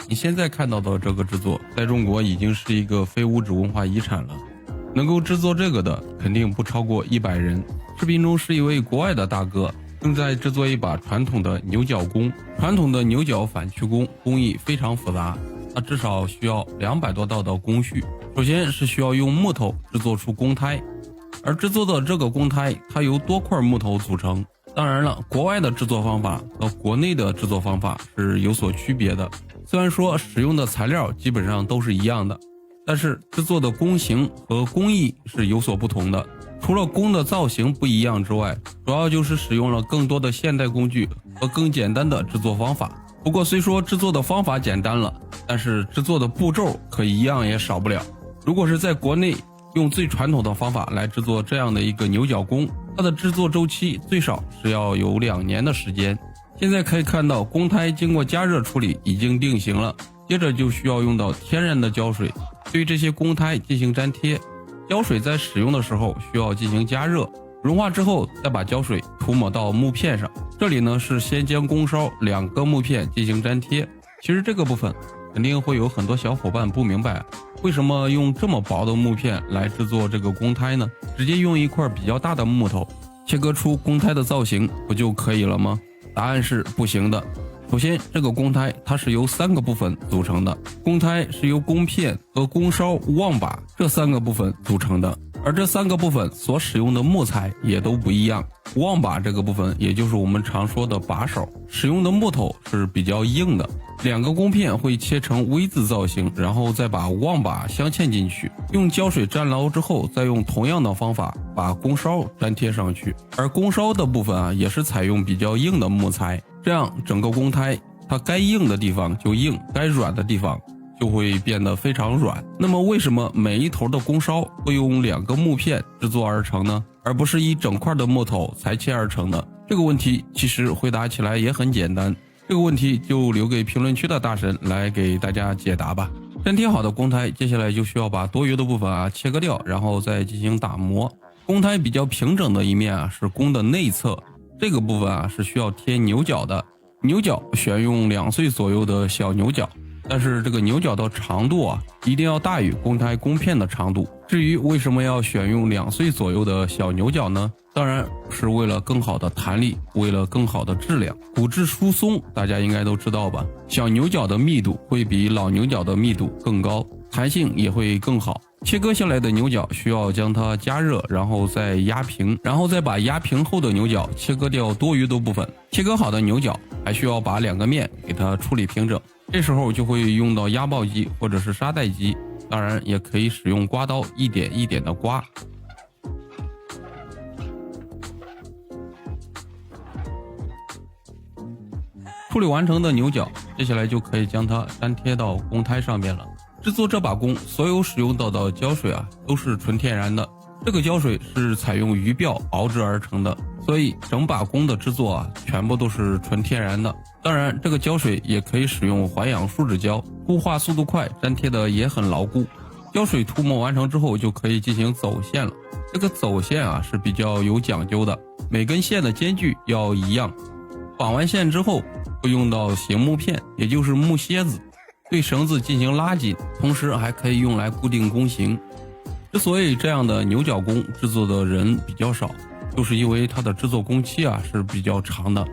你现在看到的这个制作，在中国已经是一个非物质文化遗产了。能够制作这个的，肯定不超过100人。视频中是一位国外的大哥，正在制作一把传统的牛角弓。传统的牛角反曲弓工艺非常复杂，它至少需要200多道的工序。首先是需要用木头制作出弓胎，而制作的这个弓胎，它由多块木头组成。当然了，国外的制作方法和国内的制作方法是有所区别的。虽然说使用的材料基本上都是一样的，但是制作的弓形和工艺是有所不同的。除了弓的造型不一样之外，主要就是使用了更多的现代工具和更简单的制作方法。不过虽说制作的方法简单了，但是制作的步骤可一样也少不了。如果是在国内用最传统的方法来制作这样的一个牛角弓，它的制作周期最少是要有2年的时间。现在可以看到弓胎经过加热处理已经定型了，接着就需要用到天然的胶水对这些弓胎进行粘贴。胶水在使用的时候需要进行加热，融化之后再把胶水涂抹到木片上。这里呢是先将弓梢2个木片进行粘贴。其实这个部分肯定会有很多小伙伴不明白，为什么用这么薄的木片来制作这个弓胎呢？直接用一块比较大的木头切割出弓胎的造型不就可以了吗？答案是不行的。首先，这个弓胎它是由3个部分组成的，弓胎是由弓片和弓梢、望把这3个部分组成的，而这3个部分所使用的木材也都不一样。望把这个部分，也就是我们常说的把手，使用的木头是比较硬的。2个弓片会切成 V 字造型，然后再把望把镶嵌进去，用胶水粘牢之后，再用同样的方法把弓梢粘贴上去。而弓梢的部分也是采用比较硬的木材，这样整个弓胎它该硬的地方就硬，该软的地方就会变得非常软。那么为什么每一头的弓梢会用2个木片制作而成呢？而不是一整块的木头裁切而成的？这个问题其实回答起来也很简单，这个问题就留给评论区的大神来给大家解答吧。粘贴好的弓胎，接下来就需要把多余的部分切割掉，然后再进行打磨。弓胎比较平整的一面是弓的内侧，这个部分是需要贴牛角的。牛角选用2岁左右的小牛角，但是这个牛角的长度一定要大于弓胎弓片的长度。至于为什么要选用2岁左右的小牛角呢？当然是为了更好的弹力，为了更好的质量。骨质疏松大家应该都知道吧，小牛角的密度会比老牛角的密度更高，弹性也会更好。切割下来的牛角需要将它加热，然后再压平，然后再把压平后的牛角切割掉多余的部分。切割好的牛角还需要把2个面给它处理平整，这时候就会用到压爆机或者是砂带机，当然也可以使用刮刀一点一点的刮。处理完成的牛角，接下来就可以将它粘贴到弓胎上面了。制作这把弓，所有使用到的胶水都是纯天然的。这个胶水是采用鱼鳔熬制而成的，所以整把弓的制作全部都是纯天然的。当然，这个胶水也可以使用环氧树脂胶，固化速度快，粘贴的也很牢固。胶水涂抹完成之后，就可以进行走线了。这个走线是比较有讲究的，每根线的间距要一样。绑完线之后，会用到醒木片，也就是木楔子，对绳子进行拉紧，同时还可以用来固定弓形。之所以这样的牛角弓制作的人比较少，就是因为它的制作工期是比较长的，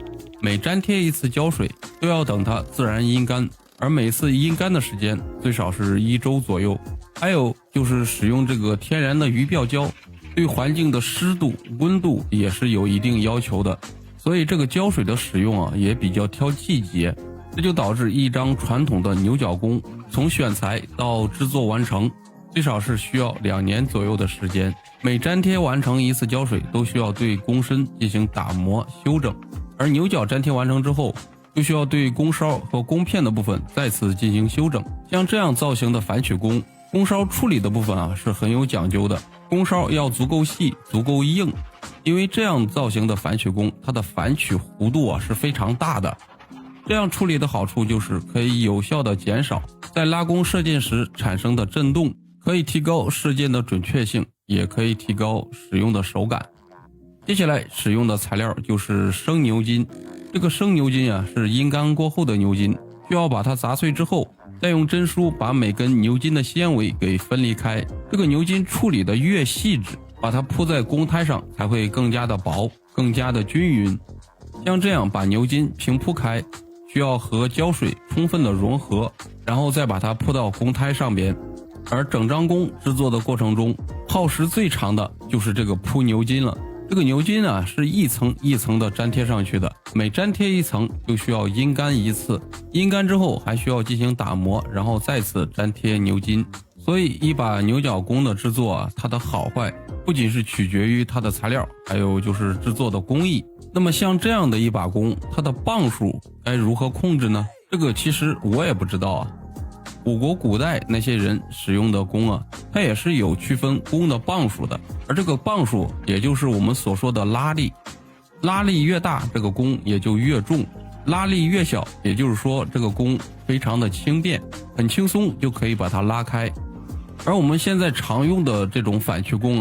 每粘贴一次胶水都要等它自然阴干，而每次阴干的时间最少是1周左右。还有就是使用这个天然的鱼鳔胶，对环境的湿度、温度也是有一定要求的，所以这个胶水的使用也比较挑季节。这就导致一张传统的牛角弓从选材到制作完成最少是需要2年左右的时间。每粘贴完成一次胶水都需要对弓身进行打磨修整，而牛角粘贴完成之后就需要对弓梢和弓片的部分再次进行修整。像这样造型的反曲弓，弓梢处理的部分是很有讲究的，弓梢要足够细足够硬，因为这样造型的反曲弓它的反曲弧度是非常大的。这样处理的好处就是可以有效的减少在拉弓射箭时产生的震动，可以提高射箭的准确性，也可以提高使用的手感。接下来使用的材料就是生牛筋。这个生牛筋是阴干过后的牛筋，需要把它砸碎之后，再用针梳把每根牛筋的纤维给分离开。这个牛筋处理的越细致，把它铺在公胎上才会更加的薄，更加的均匀。像这样把牛筋平铺开，需要和胶水充分的融合，然后再把它铺到公胎上边。而整张弓制作的过程中，耗时最长的就是这个铺牛筋了。这个牛筋是一层一层的粘贴上去的，每粘贴一层就需要阴干一次，阴干之后还需要进行打磨，然后再次粘贴牛筋。所以一把牛角弓的制作它的好坏不仅是取决于它的材料，还有就是制作的工艺。那么像这样的一把弓，它的磅数该如何控制呢？这个其实我也不知道我国古代那些人使用的弓它也是有区分弓的磅数的，而这个磅数也就是我们所说的拉力。拉力越大，这个弓也就越重；拉力越小，也就是说这个弓非常的轻便，很轻松就可以把它拉开。而我们现在常用的这种反曲弓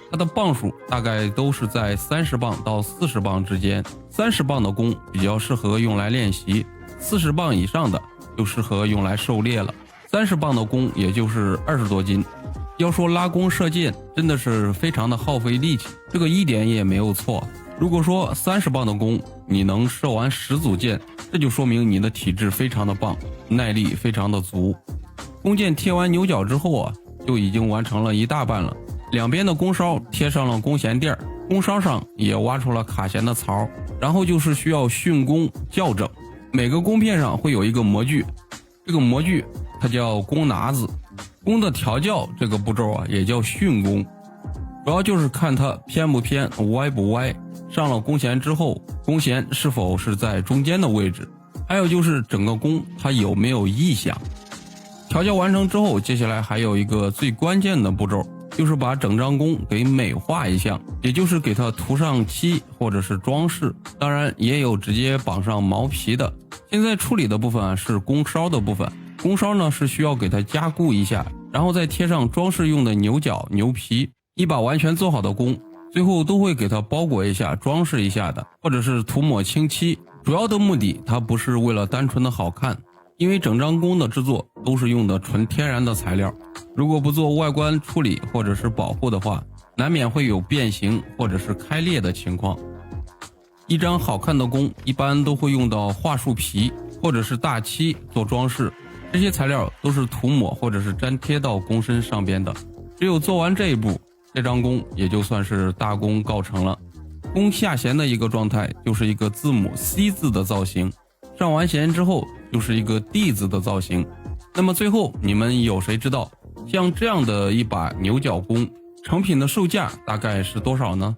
它的磅数大概都是在30磅到40磅之间。30磅的弓比较适合用来练习，40磅以上的就适合用来狩猎了。30磅的弓也就是20多斤。要说拉弓射箭真的是非常的耗费力气，这个一点也没有错。如果说30磅的弓你能射完10组箭，这就说明你的体质非常的棒，耐力非常的足。弓箭贴完牛角之后就已经完成了一大半了。两边的弓梢贴上了弓弦垫，弓梢上也挖出了卡弦的槽，然后就是需要训弓校正。每个弓片上会有一个模具，这个模具它叫弓拿子。弓的调校这个步骤也叫训弓，主要就是看它偏不偏，歪不歪。上了弓弦之后，弓弦是否是在中间的位置，还有就是整个弓它有没有异响。调校完成之后，接下来还有一个最关键的步骤，就是把整张弓给美化一下，也就是给它涂上漆或者是装饰，当然也有直接绑上毛皮的。现在处理的部分是弓梢的部分，弓梢呢是需要给它加固一下，然后再贴上装饰用的牛角、牛皮。一把完全做好的弓，最后都会给它包裹一下、装饰一下的，或者是涂抹清漆。主要的目的它不是为了单纯的好看，因为整张弓的制作都是用的纯天然的材料，如果不做外观处理或者是保护的话，难免会有变形或者是开裂的情况。一张好看的弓一般都会用到桦树皮或者是大漆做装饰，这些材料都是涂抹或者是粘贴到弓身上边的。只有做完这一步，这张弓也就算是大功告成了。弓下弦的一个状态就是一个字母 C 字的造型，上完弦之后就是一个 D 字的造型。那么最后你们有谁知道像这样的一把牛角弓成品的售价大概是多少呢？